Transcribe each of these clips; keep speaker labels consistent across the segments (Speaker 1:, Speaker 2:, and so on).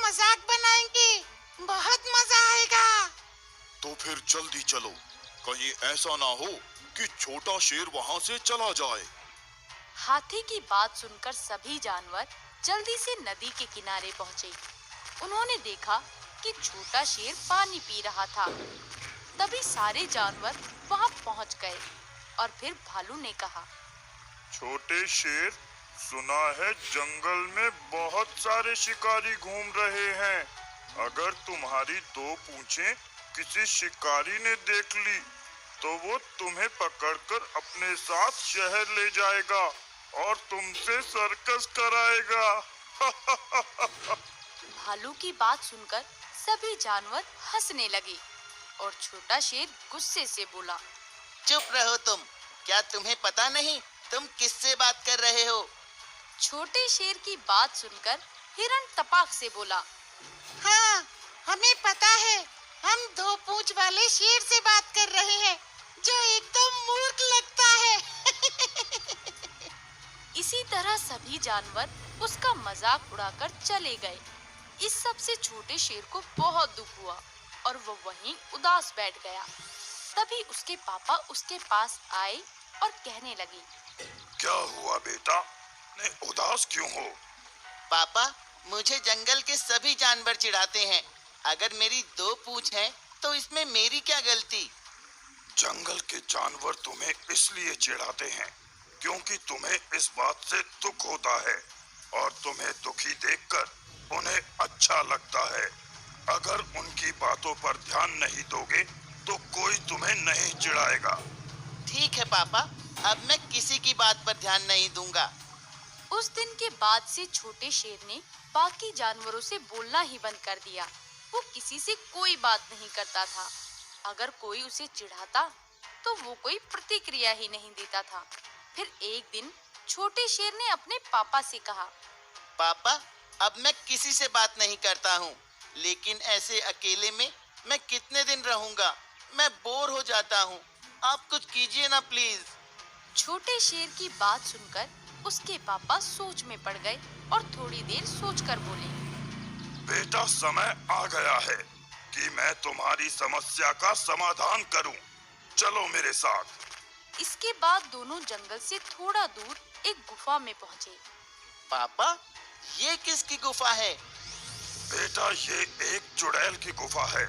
Speaker 1: मजाक बनाएंगे, बहुत मजा आएगा।
Speaker 2: तो फिर जल्दी चलो, कहीं ऐसा ना हो कि छोटा शेर वहाँ से चला जाए।
Speaker 3: हाथी की बात सुनकर सभी जानवर जल्दी से नदी के किनारे पहुँचे। उन्होंने देखा कि छोटा शेर पानी पी रहा था। तभी सारे जानवर वहाँ पहुँच गए और फिर भालू ने कहा,
Speaker 2: छोटे शेर, सुना है जंगल में बहुत सारे शिकारी घूम रहे हैं। अगर तुम्हारी दो पूंछें किसी शिकारी ने देख ली तो वो तुम्हें पकड़कर अपने साथ शहर ले जाएगा और तुमसे सर्कस कराएगा।
Speaker 3: भालू की बात सुनकर सभी जानवर हंसने लगे और छोटा शेर गुस्से से बोला,
Speaker 4: चुप रहो तुम, क्या तुम्हें पता नहीं तुम किससे बात कर रहे हो?
Speaker 3: छोटे शेर की बात सुनकर हिरण तपाक से बोला,
Speaker 1: हाँ, हमें पता है, हम दो पूंछ वाले शेर से बात कर रहे हैं, जो एकदम मूर्ख लगता है।
Speaker 3: इसी तरह सभी जानवर उसका मजाक उड़ाकर चले गए। इस सब से छोटे शेर को बहुत दुख हुआ और वो वहीं उदास बैठ गया। तभी उसके पापा उसके पास आए और कहने लगे,
Speaker 2: क्या हुआ बेटा, ने उदास क्यों हो?
Speaker 4: पापा, मुझे जंगल के सभी जानवर चिढ़ाते हैं। अगर मेरी दो पूंछ हैं, तो इसमें मेरी क्या गलती?
Speaker 2: जंगल के जानवर तुम्हें इसलिए चिढ़ाते हैं क्योंकि तुम्हें इस बात से दुख होता है और तुम्हें दुखी देखकर उन्हें अच्छा लगता है। अगर उनकी बातों पर ध्यान नहीं दोगे तो कोई तुम्हें नहीं चिढ़ाएगा।
Speaker 4: ठीक है पापा, अब मैं किसी की बात पर ध्यान नहीं दूंगा।
Speaker 3: उस दिन के बाद से छोटे शेर ने बाकी जानवरों से बोलना ही बंद कर दिया। वो किसी से कोई बात नहीं करता था। अगर कोई उसे चिढ़ाता तो वो कोई प्रतिक्रिया ही नहीं देता था। फिर एक दिन छोटे शेर ने अपने पापा से कहा,
Speaker 4: पापा, अब मैं किसी से बात नहीं करता हूँ, लेकिन ऐसे अकेले में मैं कितने दिन रहूंगा? मैं बोर हो जाता हूँ। आप कुछ कीजिए ना प्लीज।
Speaker 3: छोटे शेर की बात सुनकर उसके पापा सोच में पड़ गए और थोड़ी देर सोचकर बोले,
Speaker 2: बेटा, समय आ गया है कि मैं तुम्हारी समस्या का समाधान करूं। चलो मेरे साथ।
Speaker 3: इसके बाद दोनों जंगल से थोड़ा दूर एक गुफा में पहुंचे।
Speaker 4: पापा, ये किसकी गुफा है?
Speaker 2: बेटा, ये एक चुड़ैल की गुफा है।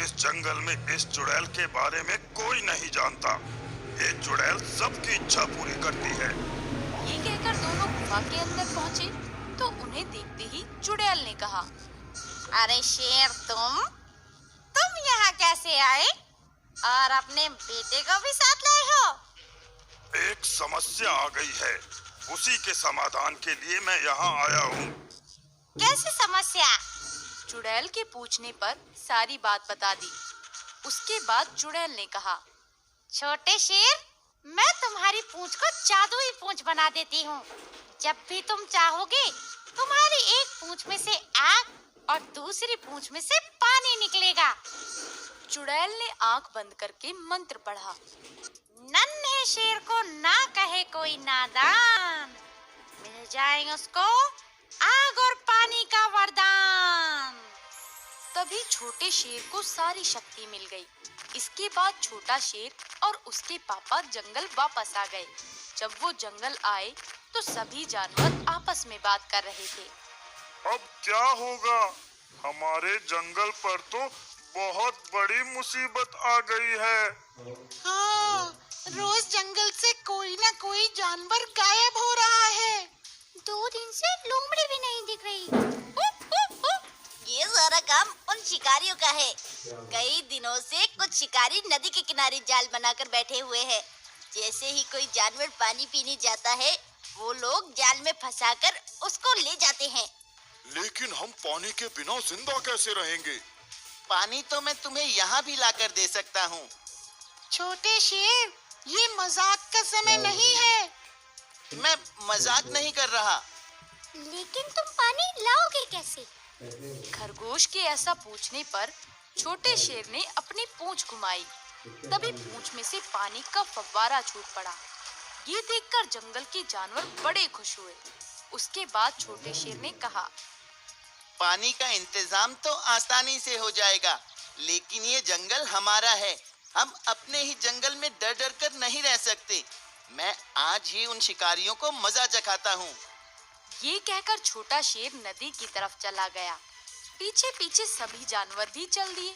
Speaker 2: इस जंगल में इस चुड़ैल के बारे में कोई नहीं जानता। ये चुड़ैल सबकी इच्छा पूरी करती है।
Speaker 3: ये कहकर दोनों गुफा के अंदर पहुंचे तो उन्हें देखते ही चुड़ैल ने कहा,
Speaker 1: अरे शेर, तुम यहाँ कैसे आए और अपने बेटे को भी साथ लाए हो?
Speaker 2: एक समस्या आ गई है, उसी के समाधान के लिए मैं यहाँ आया हूँ।
Speaker 1: कैसी समस्या?
Speaker 3: चुड़ैल के पूछने पर सारी बात बता दी। उसके बाद चुड़ैल ने कहा,
Speaker 1: छोटे शेर, मैं तुम्हारी पूंछ को जादुई पूंछ बना देती हूँ। जब भी तुम चाहोगे, तुम्हारी एक पूंछ में से आग और दूसरी पूंछ में से पानी निकलेगा।
Speaker 3: चुड़ैल ने आंख बंद करके मंत्र पढ़ा,
Speaker 1: नन्हे शेर को ना कहे कोई नादान, मिल जाएंगे उसको आग और पानी का वरदान।
Speaker 3: तभी छोटे शेर को सारी शक्ति मिल गई। इसके बाद छोटा शेर और उसके पापा जंगल वापस आ गए। जब वो जंगल आए तो सभी जानवर आपस में बात कर रहे थे।
Speaker 2: अब क्या होगा? हमारे जंगल पर तो बहुत बड़ी मुसीबत आ गई है।
Speaker 1: हाँ, रोज जंगल से कोई ना कोई जानवर गायब हो रहा है। 2 दिन से लोमड़ी भी नहीं दिख रही।
Speaker 5: ये सारा काम उन शिकारियों का है। कई दिनों से कुछ शिकारी नदी के किनारे जाल बनाकर बैठे हुए हैं। जैसे ही कोई जानवर पानी पीने जाता है, वो लोग जाल में फंसाकर उसको ले जाते हैं।
Speaker 2: लेकिन हम पानी के बिना जिंदा कैसे रहेंगे?
Speaker 4: पानी तो मैं तुम्हें यहाँ भी लाकर दे सकता हूँ।
Speaker 1: छोटे शेर, ये मजाक का समय नहीं है।
Speaker 4: मैं मजाक नहीं कर रहा।
Speaker 1: लेकिन तुम पानी लाओगे कैसे?
Speaker 3: खरगोश के ऐसा पूछने पर छोटे शेर ने अपनी पूंछ घुमाई। तभी पूंछ में से पानी का फव्वारा छूट पड़ा। ये देखकर जंगल के जानवर बड़े खुश हुए। उसके बाद छोटे शेर ने कहा,
Speaker 4: पानी का इंतजाम तो आसानी से हो जाएगा, लेकिन ये जंगल हमारा है। हम अपने ही जंगल में डर डर कर नहीं रह सकते। मैं आज ही उन शिकारियों को मजा चखाता हूँ।
Speaker 3: ये कहकर छोटा शेर नदी की तरफ चला गया। पीछे पीछे सभी जानवर भी चल दिए।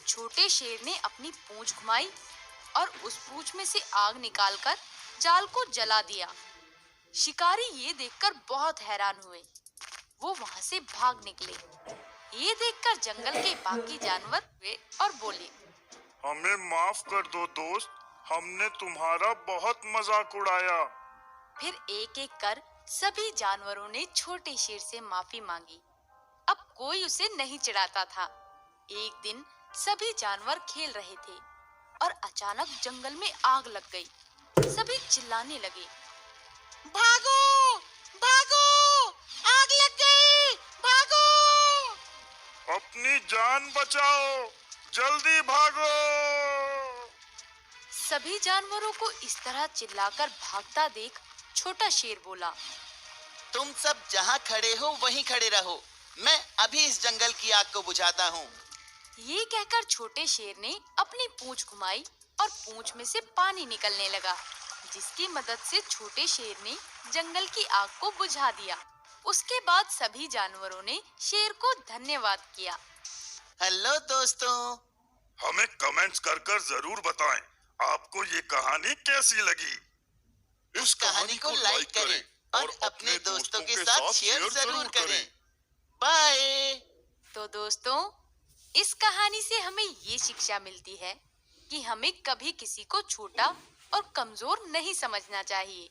Speaker 3: छोटे शेर ने अपनी पूंछ घुमाई और उस पूंछ में से आग निकालकर जाल को जला दिया। शिकारी ये देखकर बहुत हैरान हुए। वो वहां से भाग निकले। ये देखकर जंगल के बाकी जानवर हुए और बोले,
Speaker 2: हमें माफ कर दो दोस्त, हमने तुम्हारा बहुत मजाक उड़ाया।
Speaker 3: फिर एक एक कर सभी जानवरों ने छोटे शेर से माफी मांगी। अब कोई उसे नहीं चिढ़ाता था। एक दिन सभी जानवर खेल रहे थे और अचानक जंगल में आग लग गई। सभी चिल्लाने लगे,
Speaker 1: भागो भागो, आग लग गई, भागो।
Speaker 2: अपनी जान बचाओ, जल्दी भागो।
Speaker 3: सभी जानवरों को इस तरह चिल्लाकर भागता देख छोटा शेर बोला,
Speaker 4: तुम सब जहाँ खड़े हो वहीं खड़े रहो। मैं अभी इस जंगल की आग को बुझाता हूँ।
Speaker 3: ये कहकर छोटे शेर ने अपनी पूंछ घुमाई और पूंछ में से पानी निकलने लगा, जिसकी मदद से छोटे शेर ने जंगल की आग को बुझा दिया। उसके बाद सभी जानवरों ने शेर को धन्यवाद किया।
Speaker 4: हेलो दोस्तों,
Speaker 2: हमें कमेंट्स कर कर जरूर बताएं, आपको ये कहानी कैसी लगी।
Speaker 4: इस कहानी को लाइक करें और अपने दोस्तों के साथ शेयर जरूर करें। बाय।
Speaker 3: तो दोस्तों, इस कहानी से हमें ये शिक्षा मिलती है कि हमें कभी किसी को छोटा और कमजोर नहीं समझना चाहिए।